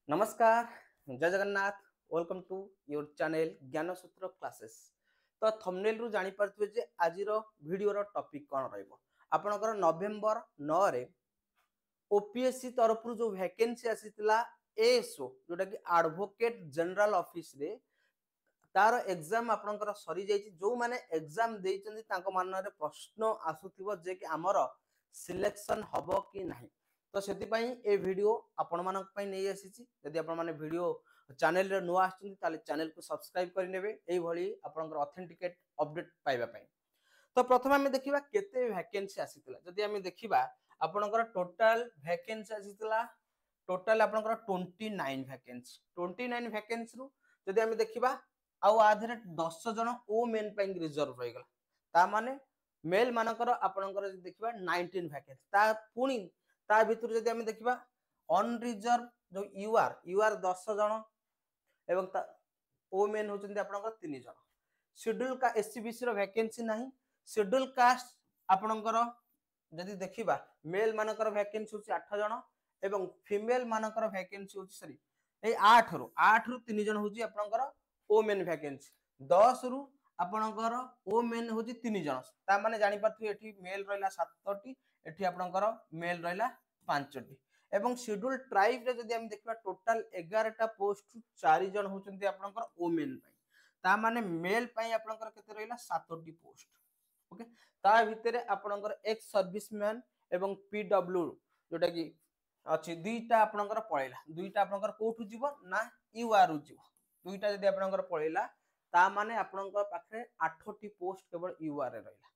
नमस्कार, जय Jagannath. Welcome to your channel Gyansutra classes. तो थंबनेल रु जानि पारथुबे जे आजिरो वीडियोर टॉपिक कोन रहइबो। आपनकर नवेम्बर 9 रे ओपीएससी तरफ रु जो वैकेंसी आसीतिला एएसओ जोटा कि एडवोकेट जनरल ऑफिस रे तार एग्जाम आपनकर सरी जाइछि। जो माने एग्जाम देइछन्ती तांको मानरे प्रश्न आसुथिबो जे कि हमर सिलेक्शन हबो कि नाही। तो सेति पई ए वीडियो आपण मानक पई नै आसीछि। यदि आपण माने वीडियो चैनल रे नुआ आछन्ती ताले चैनल को सब्सक्राइब करि नेबे एई भली आपनकर ऑथेंटिकेट अपडेट पाइबा पई। तो प्रथम हमें देखिबा केते वैकेंसी आसीतिला। जदि हमें देखिबा आपनकर टोटल वैकेंसी आसीतिला टोटल आपनकर 29 वैकेंसी 29 वैकेंसी रु जदि हमें देखिबा आउ आधरे 10 जन ओ मेन पई रिजर्व रहि गला। ता माने मेल मानकर आपनकर देखिबा 19 वैकेंसी ता पुनी ता भितर जदि हमें देखिबा अनरिजर्व जो यूआर 10 जन एवं ता ओ मेन होचंती आपनकर 3 जन। शेड्यूल का एससीबीसी रो वैकेंसी नाही। शेड्यूल कास्ट आपनकर जदि देखिबा मेल मानकर वैकेंसी होची 8 जन एवं फीमेल मानकर वैकेंसी होची सॉरी ए 8 रु 3 जन होची आपनकर ओ मेन वैकेंसी। 10 रु आपनकर ओ मेन होची 3 जन। ता माने जानि पाथु एठी मेल रहला 7 टी एठी आपनकर मेल रहला 5 टी। एवं शेड्यूल ट्राइब रे जदि हम देखिबा टोटल 11 टा पोस्ट 4 जन होचंती आपनकर ओ मेन पई। ता माने मेल पई आपनकर केते रहला 7 टी पोस्ट। ओके ता भितरे आपनकर एक्स सर्विसमैन एवं पीडब्ल्यू जोटा कि अछि दुईटा आपनकर पळेला। दुईटा आपनकर कोठु जीवो ना यूआर उ जीवो। दुईटा जदि आपनकर पळेला ता माने आपनकर पाखरे 8 टी पोस्ट केवल यूआर रे रहला।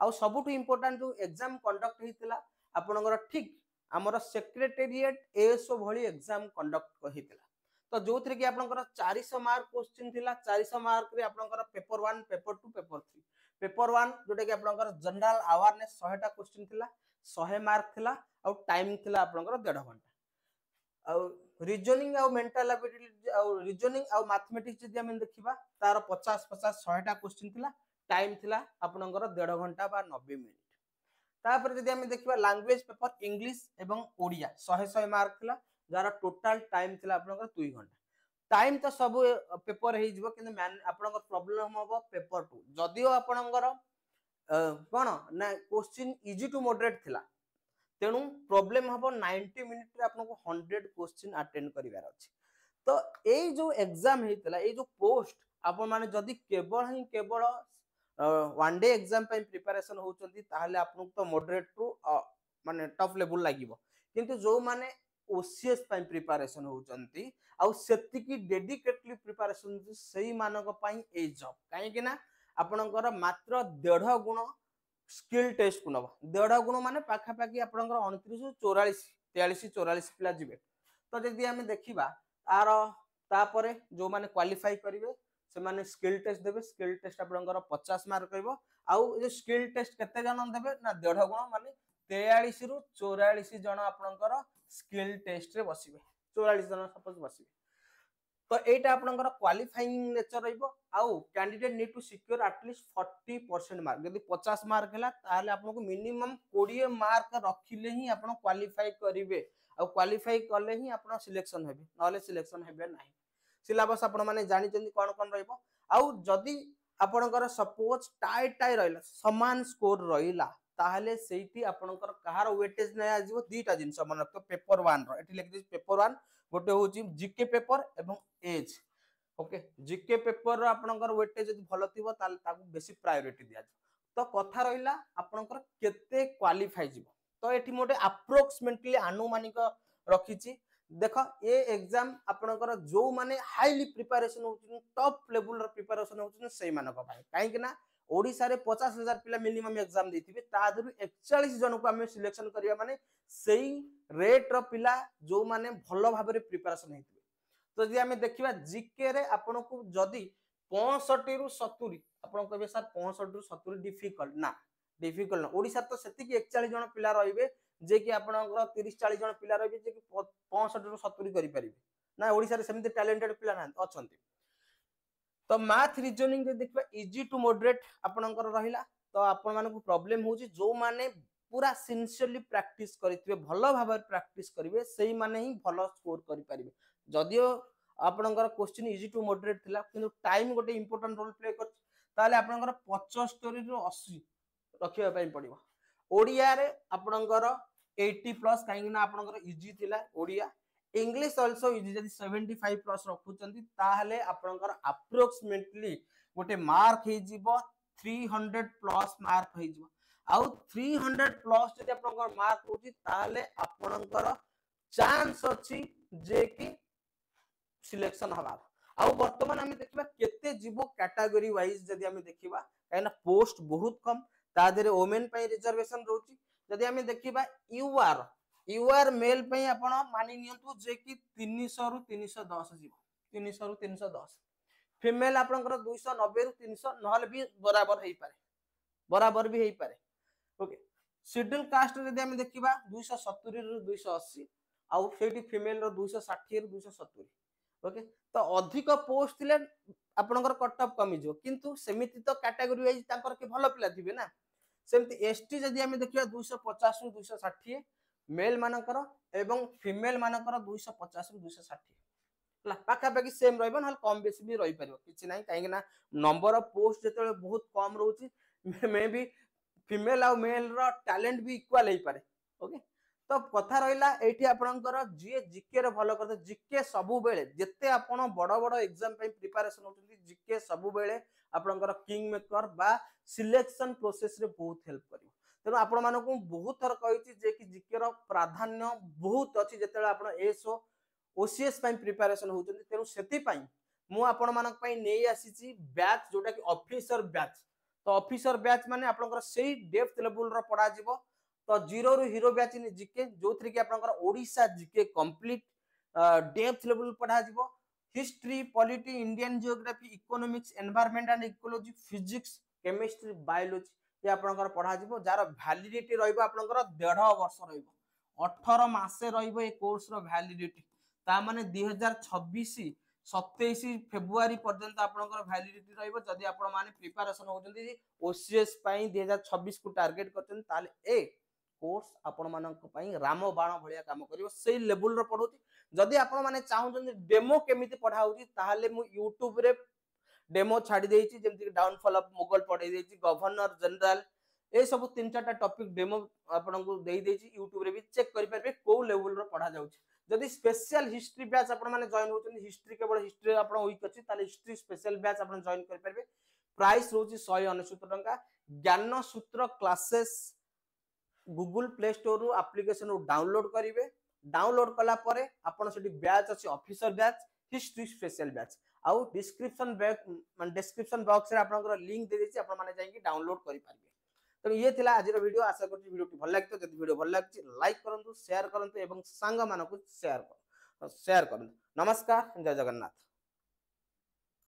आ सबुटु इंपोर्टेंट जो एग्जाम कंडक्ट हेतिला आपनकर ठीक हमर सेक्रेटेरिएट एएसओ भली एग्जाम कंडक्ट हेतिला। तो जोथरे कि आपनकर 400 मार्क क्वेश्चन थिला। 400 मार्क रे आपनकर पेपर 1 पेपर 2 पेपर 3 पेपर 1 जोटा कि आपनकर जनरल अवेयरनेस 100 टा क्वेश्चन थिला 100 मार्क थिला और टाइम थिला आपनकर 1.5 घंटा। और रीजनिंग और मेंटल एबिलिटी और रीजनिंग और मैथमेटिक्स जदि हम देखिबा तार 50 50 100 टा क्वेश्चन थिला टाइम थिला आपनकर 1.5 घंटा बा 90 मिनिट। तापर जदि हम देखिबा लैंग्वेज पेपर इंग्लिश एवं ओडिया 100 मार्क थिला जार टोटल टाइम थिला आपनकर 2 घंटा। टाइम तो सब पेपर हे जिवो किंतु आपनकर प्रॉब्लम होबो पेपर 2 जदियो आपनकर कोन ना क्वेश्चन इजी टू मॉडरेट थिला तेनु प्रॉब्लम हबो 90 मिनिट रे आपनको 100 क्वेश्चन अटेंड करिवार अछि। तो एई जो एग्जाम हेतिला एई जो पोस्ट आपन माने जदि केवल वन डे एग्जाम पे प्रिपरेशन होचंती ताहले आपन तो मॉडरेट टू माने टफ लेवल लागिवो। किंतु जो माने ओसीएस पे प्रिपरेशन होचंती आ सेति की डेडिकेटली प्रिपरेशन सेही मानक पई ए जॉब काहे कि ना आपनकर मात्र 1.5 गुण स्किल टेस्ट को नबा। 1.5 गुण माने पाखा पाखी आपनकर 29 44 43 44 पिला जिवे। तो जदि हम देखिबा तार तापरे जो माने क्वालिफाई करिवे से माने स्किल टेस्ट देबे। स्किल टेस्ट आपनकर 50 मार्क रहइबो। आउ जे स्किल टेस्ट केते जन देबे ना 1.5 गुण माने 43 रु 44 जन आपनकर स्किल टेस्ट रे बसिबे। 44 जन सपोज बसिबे। तो एटा आपनकर क्वालिफाइंग नेचर रहइबो। आउ candidate need to secure at least 40% mark. यदि 50 मार्क हैला ताहले आपनको मिनिमम 20 मार्क रखिले ही आपन क्वालिफाई करिवे। आउ क्वालिफाई करले ही आपन सिलेक्शन हेबे नले सिलेक्शन हेबे नाही। सिलेबस आपण माने जानि जंदी कोन कोन रहइबो। आउ जदि आपनकर सपोज टाई रहइला समान स्कोर रहिला ताहले सेठी आपनकर कहार वेटेज नै आजिवो दीटा जिंस मन रखतो पेपर 1 रो एठी लिख दि पेपर 1 गोटे होची जीके पेपर एवं एज। ओके जीके पेपर रो आपनकर वेटेज जदि भलो थिबो ताले ताकू बेसी प्रायोरिटी दिया तो कथा रहिला आपनकर केते क्वालिफाई जिवो। तो एठी मोटे अप्रोक्सीमेटली अनुमानिक रखिची। देख ए एग्जाम आपनकर जो माने हाईली प्रिपरेशन होची टॉप लेवल रो प्रिपरेशन होची सेही मानक भाई काहे कि ना ओडिसा रे 50,000 पिला मिनिमम एग्जाम देथिबे ता दरु 41 जन को हमें सिलेक्शन करिया माने सेही रेट रो पिला जो माने भलो भाबरे प्रिपरेशन हेथिबे। तो जदि हमें देखिबा जीके रे आपनको जदि 65 रु 70 आपन कहबे सर 65 रु 70 डिफिकल्ट ना डिफिकल्ट ना। ओडिसा तो सेति कि 41 जन पिला रहिबे जे कि आपनकर 30 40 जन पिला रहिबे जे कि 65 रु 70 करि परिबे ना। ओडिसा रे सेमिति टैलेंटेड पिला ना अछंती। तो मैथ रीजनिंग जे देखबा इजी टू मॉडरेट आपनकर रहिला। तो आपन मानको प्रॉब्लम होची जो माने पूरा सिंसियरली प्रैक्टिस करितबे भलो भाबे प्रैक्टिस करिवे सेही माने ही भलो स्कोर करि परिबे जदियो आपनकर क्वेश्चन इजी टू मॉडरेट थिला किंतु टाइम गोटे इंपोर्टेंट रोल प्ले कर ताले आपनकर 75 रु 80 रखिबा पई पड़िबो ओडिया रे आपनकर 80 प्लस काहे ना आपनकर इजी थिला ओडिया इंग्लिश आल्सो इजी जदी 75 प्लस रखुचंती ताहले आपनकर अप्रोक्सीमेटली गोटे मार्क हे जीवो 300 प्लस मार्क हे जीवो आउ 300 प्लस जदी आपनकर मार्क होची ताहले आपनकर चांस अछि जे कि सिलेक्शन हवा आउ वर्तमान हम देखिबा केते जीवो कैटेगरी वाइज जदी हम देखिबा काहेना पोस्ट बहुत कम ता देरे वुमेन पई रिजर्वेशन रहउची जदी हम देखिबा यूआर मेल पई आपण मानि नियंतु जे कि 300 रु 310 जीवो 300 रु 310 फीमेल आपनकर 290 रु 300 नहले भी बराबर भी हेई पारे ओके शेड्यूल कास्ट जदी हम देखिबा 270 रु 280 आउ फेटी फीमेल रो 260 रु 270 ओके तो अधिक पोस्ट थिले आपनकर कट ऑफ कमी जो किंतु सेमिति तो कैटेगरी वाइज तांकर के भलो पिला थिबे ना सेमति एसटी जदी हम देखिबा 250 रु 260 मेल मानकर एवं फीमेल मानकर 250 रु 260 ला पाखा पाखी सेम रहइबो न कम बेसी भी रहि परिबो किछि नाही काहे ना नंबर ऑफ पोस्ट जते बहुत कम रहउची मे बी फीमेल आ मेल रो टैलेंट भी इक्वल हेई पारे ओके तो कथा रहिला एठी आपनकर जे जीके रो भलो करते जीके सबु बेले जते आपण बड़ बड़ एग्जाम पई प्रिपरेशन होचंती जीके सबु बेले आपनकर किंग मेकर बा सिलेक्शन प्रोसेस रे बहुत हेल्प करिवो तेनो आपण मानको बहुत थर कहिछि जे कि जीके रो प्राधान्य बहुत अछि जते आपण एसओ ओसीएस पई प्रिपरेशन होचंती तेनो सेति पई मु आपण मानक पई नेई आसीछि बैच जोटा कि ऑफिसर बैच तो ऑफिसर बैच माने आपनकर सेही डेप्थ लेवल रो पढा जिवो तो जीरो रु हीरो बैच इन जीके जोथि कि आपनकर Odisha GK complete depth level पढा जिवो history polity Indian geography economics environment and ecology physics chemistry biology ये आपनकर पढा जिवो जार वैलिडिटी रहइबो आपनकर 1.5 वर्ष रहइबो 18 मासे रहइबो ए कोर्स रो वैलिडिटी ता माने 2026 27 फेब्रुआरी पर्यंत आपनकर वैलिडिटी रहइबो जदी आपण माने प्रिपरेशन होजंती ओसीएस पई 2026 को टारगेट करछन ताले ए कोर्स आपण मानक पई राम बाण भलिया काम करिवो सेही लेवल रो पढौती जदी आपण माने चाहुचंती डेमो केमिति पढाउची ताहाले मु YouTube रे डेमो छाडी देइची जेमति डाउनफॉल ऑफ मुगल पढाई देइची गवर्नर जनरल ए सब तीन चारटा टॉपिक डेमो आपण को देई देइची YouTube रे भी चेक करि परबे को लेवल रो पढा जाउची जदी स्पेशल हिस्ट्री बैच आपण माने जॉइन होचंती हिस्ट्री केवल हिस्ट्री आपण वीक अछि ताले हिस्ट्री स्पेशल बैच आपण जॉइन करि परबे प्राइस रोची 169 टंका ज्ञान सूत्र क्लासेस गूगल प्ले स्टोर रु एप्लीकेशन रु डाउनलोड करिवे डाउनलोड कला परे आपण सेठी बैच अछि officer batch history special batch आउ डिस्क्रिप्शन बॉक्स रे आपनकर लिंक दे देछि आपण माने जाई कि डाउनलोड करि पारिबे तो ये थिला आज रो वीडियो आशा करछि वीडियो टी भल लागतो जदि वीडियो भल लागछि लाइक करंतु शेयर करंतु एवं संग मानको शेयर करंतु नमस्कार जय जगन्नाथ।